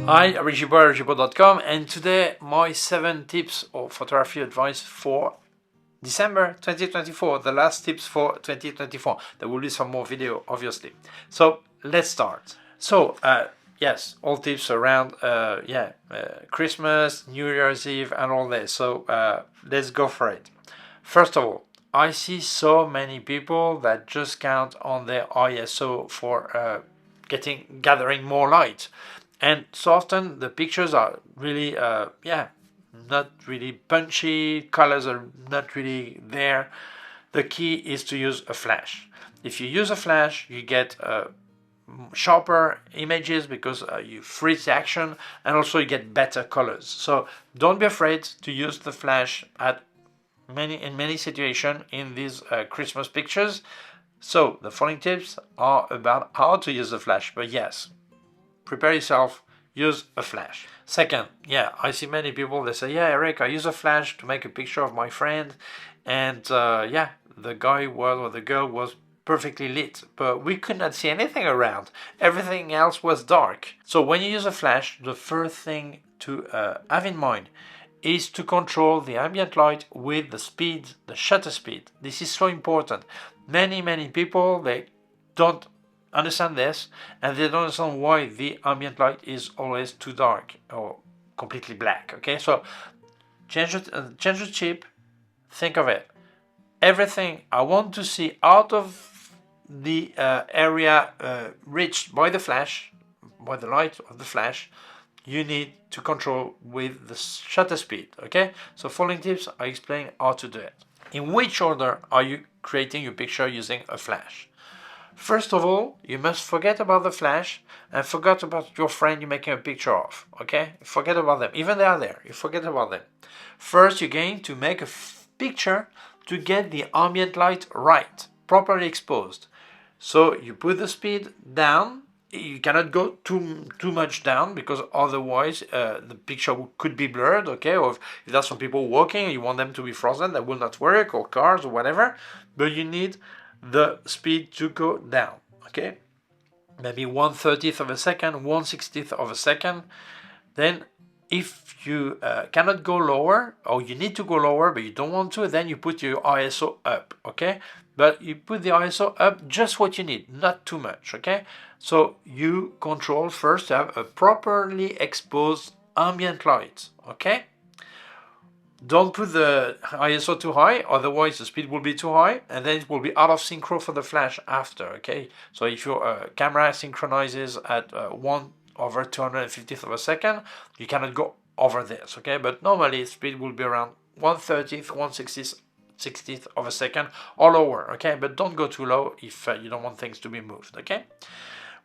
Hi, I'm Gibaud at Gibaud.com, and today my 7 tips or photography advice for December 2024, the last tips for 2024. There will be some more video, obviously. So let's start. So yes, all tips around Christmas, New Year's Eve, and all this. So let's go for it. First of all, I see so many people that just count on their ISO for gathering more light. And so often the pictures are really, not really punchy, colors are not really there. The key is to use a flash. If you use a flash, you get sharper images because you freeze the action, and also you get better colors. So don't be afraid to use the flash in many situations in these Christmas pictures. So the following tips are about how to use the flash, but yes, prepare yourself, use a flash. Second, I see many people, they say, Eric, I use a flash to make a picture of my friend, and the guy or the girl was perfectly lit, but we could not see anything around. Everything else was dark. So when you use a flash, the first thing to have in mind is to control the ambient light with the speed, the shutter speed. This is so important. Many people, they don't understand this, and they don't understand why the ambient light is always too dark or completely black. Okay, so change the chip. Think of it. Everything I want to see out of the area reached by the flash, by the light of the flash, you need to control with the shutter speed. Okay, so following tips, I explain how to do it. In which order are you creating your picture using a flash? First of all, you must forget about the flash and forget about your friend you're making a picture of. Okay, forget about them. Even they are there, you forget about them. First, you're going to make a picture to get the ambient light right, properly exposed. So you put the speed down. You cannot go too much down, because otherwise the picture could be blurred. Okay, or if there's some people walking and you want them to be frozen, that will not work, or cars or whatever. But you need the speed to go down. Okay, maybe 1/30th of a second, 1/60th of a second. Then if you cannot go lower, or you need to go lower but you don't want to, then you put your ISO up. Okay, but you put the ISO up just what you need, not too much. Okay, so you control first to have a properly exposed ambient light. Okay, don't put the ISO too high, otherwise the speed will be too high, and then it will be out of synchro for the flash after. Okay, so if your camera synchronizes at 1/250th of a second, you cannot go over this. Okay, but normally speed will be around 1/30th, 1/60th of a second or lower. Okay, but don't go too low if you don't want things to be moved. Okay,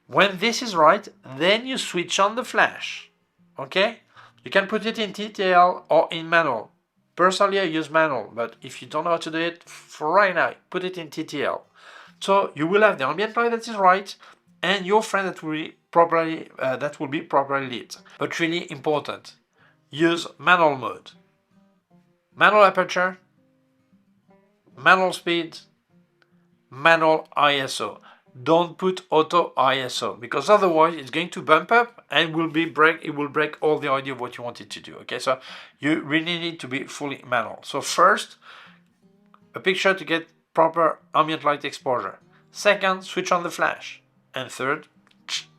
when this is right, then you switch on the flash. Okay, you can put it in TTL or in manual. Personally, I use manual, but if you don't know how to do it, for right now, put it in TTL. So you will have the ambient light that is right, and your friend that will be properly lit. But really important, use manual mode. Manual aperture, manual speed, manual ISO. Don't put auto ISO, because otherwise it's going to bump up and it will break all the idea of what you wanted to do. Okay, so you really need to be fully manual. So first, a picture to get proper ambient light exposure. Second, switch on the flash. And third,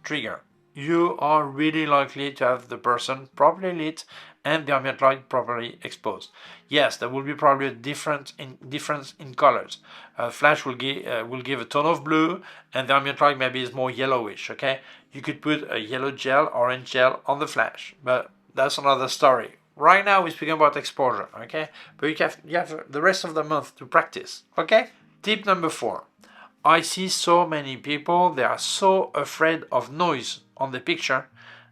trigger. You are really likely to have the person properly lit and the ambient light properly exposed. Yes, there will be probably a difference in colors. Flash will give a tone of blue, and the ambient light maybe is more yellowish. Okay, you could put a yellow gel, orange gel on the flash, but that's another story. Right now we're speaking about exposure. Okay, but you have the rest of the month to practice. Okay. Tip number 4. I see so many people, they are so afraid of noise on the picture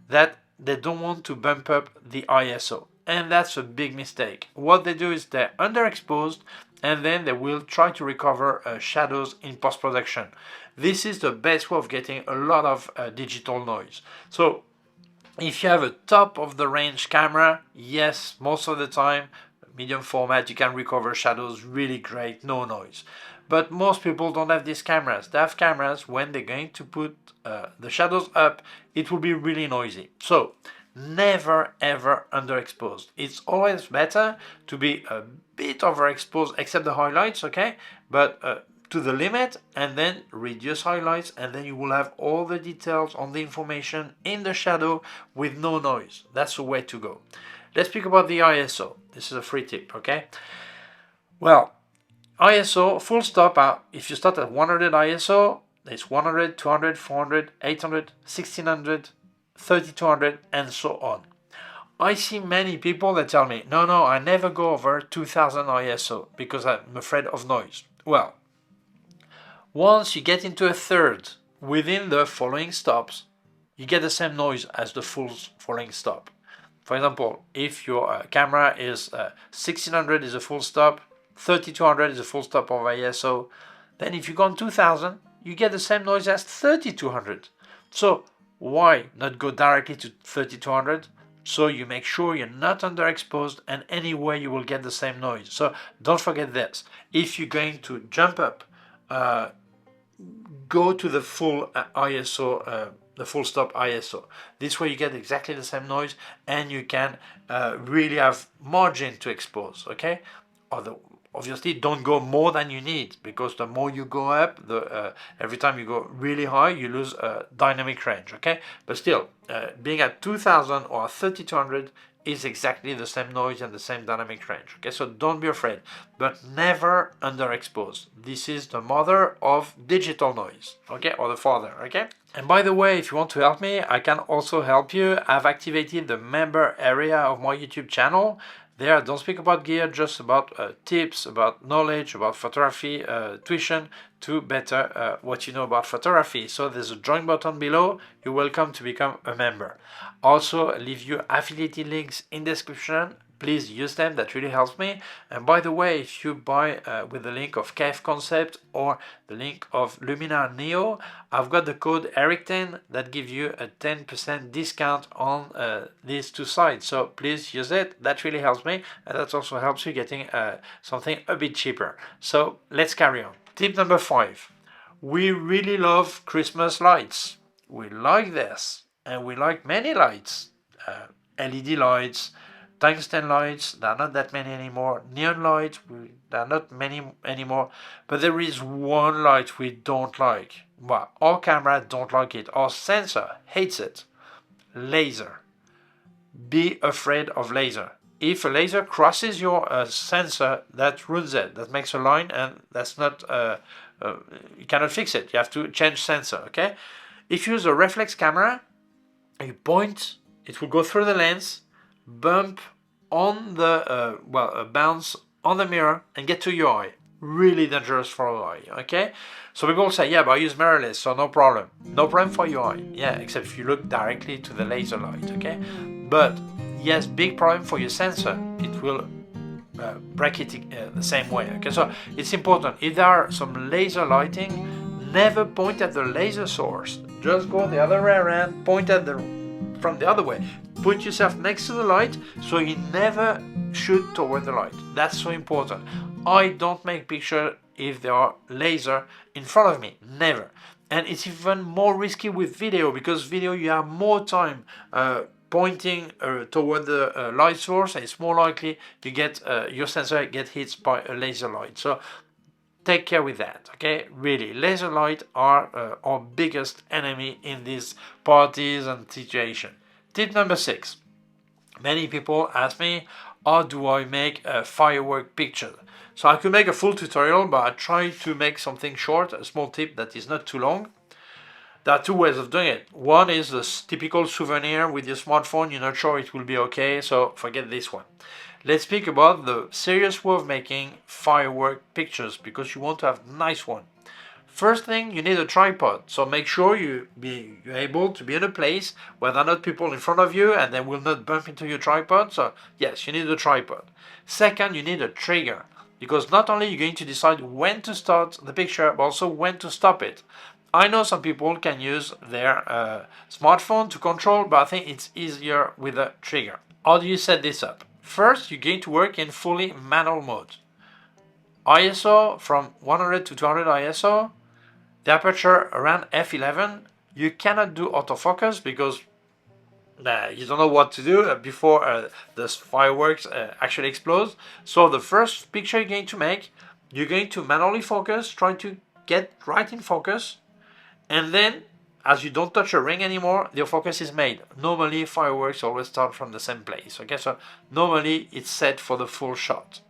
that they don't want to bump up the ISO. And that's a big mistake. What they do is they're underexposed, and then they will try to recover shadows in post-production. This is the best way of getting a lot of digital noise. So if you have a top of the range camera, yes, most of the time, medium format, you can recover shadows really great, no noise. But most people don't have these cameras. They have cameras when they're going to put the shadows up, it will be really noisy. So never ever underexposed. It's always better to be a bit overexposed, except the highlights, okay? But to the limit, and then reduce highlights, and then you will have all the details on the information in the shadow with no noise. That's the way to go. Let's speak about the ISO. This is a free tip, okay? Well, ISO full stop, if you start at 100 ISO, it's 100, 200, 400, 800, 1600, 3200, and so on. I see many people that tell me, no, I never go over 2000 ISO because I'm afraid of noise. Well, once you get into a third within the following stops, you get the same noise as the full following stop. For example, if your camera is 1600 is a full stop, 3200 is a full stop of ISO, then if you go on 2000, you get the same noise as 3200. So why not go directly to 3200? So you make sure you're not underexposed, and anyway you will get the same noise. So don't forget this. If you're going to jump up, go to the full ISO, the full stop ISO. This way you get exactly the same noise, and you can really have margin to expose, okay? Obviously, don't go more than you need, because the more you go up, every time you go really high, you lose dynamic range, okay? But still, being at 2000 or 3200 is exactly the same noise and the same dynamic range, okay? So don't be afraid, but never underexpose. This is the mother of digital noise, okay? Or the father, okay? And by the way, if you want to help me, I can also help you. I've activated the member area of my YouTube channel. There, I don't speak about gear, just about tips, about knowledge, about photography, tuition, to better what you know about photography. So there's a join button below. You're welcome to become a member. Also, leave you affiliated links in the description. Please use them, that really helps me. And by the way, if you buy with the link of K&F Concept or the link of Luminar Neo, I've got the code ERIC10 that gives you a 10% discount on these two sites. So please use it, that really helps me, and that also helps you getting something a bit cheaper. So let's carry on. Tip number 5. We really love Christmas lights. We like this, and we like many lights. LED lights, tungsten lights, there are not that many anymore. Neon lights, there are not many anymore. But there is one light we don't like. Well, our camera don't like it. Our sensor hates it. Laser. Be afraid of laser. If a laser crosses your sensor, that ruins it. That makes a line, and that's not, you cannot fix it. You have to change sensor, okay? If you use a reflex camera, you point, it will go through the lens, bump on the bounce on the mirror and get to your eye. Really dangerous for your eye, okay? So people say, yeah, but I use mirrorless, so no problem. No problem for your eye. Yeah, except if you look directly to the laser light, okay? But yes, big problem for your sensor. It will break it the same way, okay? So it's important. If there are some laser lighting, never point at the laser source. Just go the other way around, point at from the other way. Put yourself next to the light, so you never shoot toward the light. That's so important. I don't make picture if there are laser in front of me, never. And it's even more risky with video, because video you have more time pointing toward the light source, and it's more likely you get your sensor get hit by a laser light. So take care with that, okay? Really, laser light are our biggest enemy in these parties and situation. Tip number 6. Many people ask me, how do I make a firework picture? So I could make a full tutorial, but I try to make something short, a small tip that is not too long. There are two ways of doing it. One is this typical souvenir with your smartphone. You're not sure it will be okay, so forget this one. Let's speak about the serious way of making firework pictures, because you want to have a nice one. First thing, you need a tripod. So make sure you're able to be in a place where there are not people in front of you and they will not bump into your tripod. So yes, you need a tripod. Second, you need a trigger, because not only you're going to decide when to start the picture, but also when to stop it. I know some people can use their smartphone to control, but I think it's easier with a trigger. How do you set this up? First, you're going to work in fully manual mode. ISO from 100 to 200 ISO. The aperture around f11. You cannot do autofocus because you don't know what to do before the fireworks actually explodes. So the first picture you're going to make, you're going to manually focus, try to get right in focus, and then as you don't touch a ring anymore, your focus is made. Normally fireworks always start from the same place. Okay, so normally it's set for the full shot.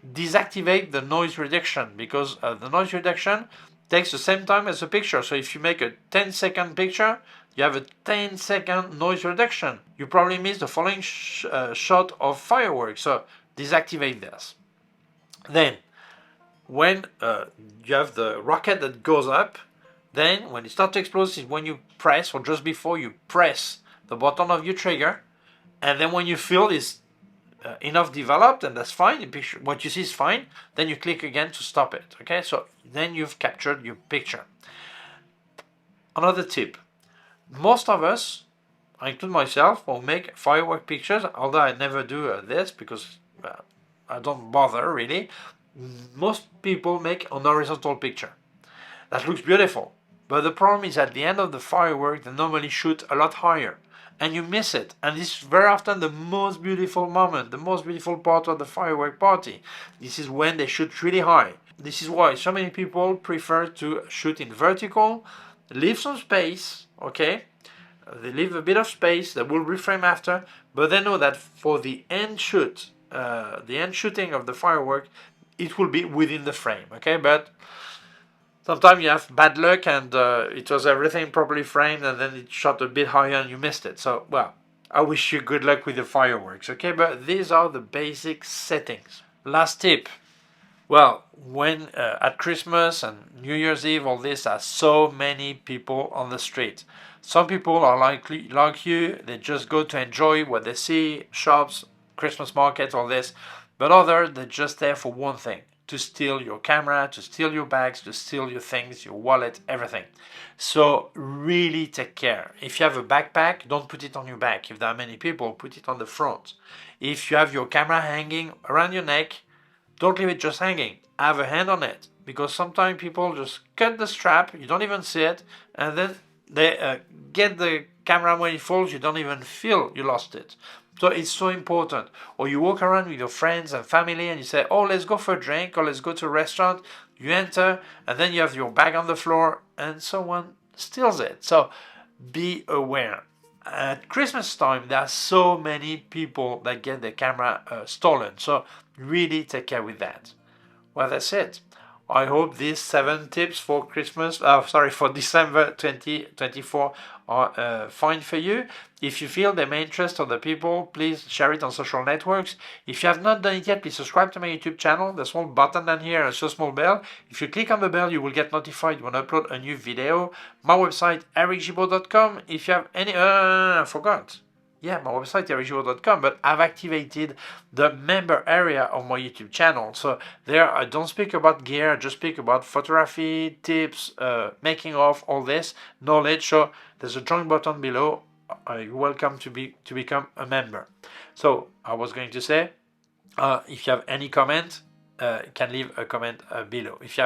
Deactivate the noise reduction, because the noise reduction takes the same time as the picture. So if you make a 10-second picture, you have a 10-second noise reduction. You probably miss the following shot of fireworks. So deactivate this. Then when you have the rocket that goes up, then when it starts to explode is when you press, or just before you press the button of your trigger, and then when you feel it's enough developed, and that's fine, what you see is fine, then you click again to stop it. Okay, so then you've captured your picture. Another tip, most of us, I include myself, will make firework pictures, although I never do this because I don't bother really. Most people make an horizontal picture. That looks beautiful, but the problem is at the end of the firework they normally shoot a lot higher, and you miss it. And this is very often the most beautiful moment, the most beautiful part of the firework party. This is when they shoot really high. This is why so many people prefer to shoot in vertical, leave some space, okay? They leave a bit of space that will reframe after, but they know that for the end shoot, the end shooting of the firework, it will be within the frame, okay? But sometimes you have bad luck and it was everything properly framed and then it shot a bit higher and you missed it. So, well, I wish you good luck with the fireworks, okay? But these are the basic settings. Last tip. Well, when at Christmas and New Year's Eve, all this, are so many people on the street. Some people are like you, they just go to enjoy what they see, shops, Christmas markets, all this. But others, they're just there for one thing, to steal your camera, to steal your bags, to steal your things, your wallet, everything. So really take care. If you have a backpack, don't put it on your back. If there are many people, put it on the front. If you have your camera hanging around your neck, don't leave it just hanging. Have a hand on it, because sometimes people just cut the strap, you don't even see it, and then they get the camera when it falls, you don't even feel you lost it. So it's so important. Or you walk around with your friends and family and you say, oh, let's go for a drink, or let's go to a restaurant. You enter and then you have your bag on the floor and someone steals it. So be aware. At Christmas time, there are so many people that get their camera stolen. So really take care with that. Well, that's it. I hope these 7 tips for Christmas, for December 2024 are fine for you. If you feel they may interest other people, please share it on social networks. If you have not done it yet, please subscribe to my YouTube channel. There's a small button down here, a small bell. If you click on the bell, you will get notified when I upload a new video. My website, ericgibaud.com. If you have any, I forgot. Yeah, my website, ericgibaud.com, but I've activated the member area of my YouTube channel. So there I don't speak about gear, I just speak about photography, tips, making of, all this, knowledge. So there's a join button below. You're welcome to become a member. So I was going to say, if you have any comment, can leave a comment below. If you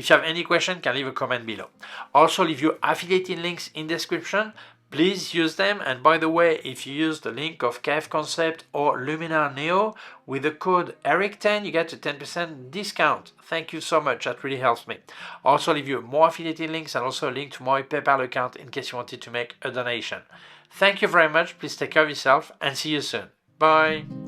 have any question, can leave a comment below. Also leave your affiliate links in description. Please use them. And by the way, if you use the link of K&F Concept or Luminar Neo with the code ERIC10, you get a 10% discount. Thank you so much. That really helps me. Also leave you more affiliate links and also a link to my PayPal account in case you wanted to make a donation. Thank you very much. Please take care of yourself and see you soon. Bye.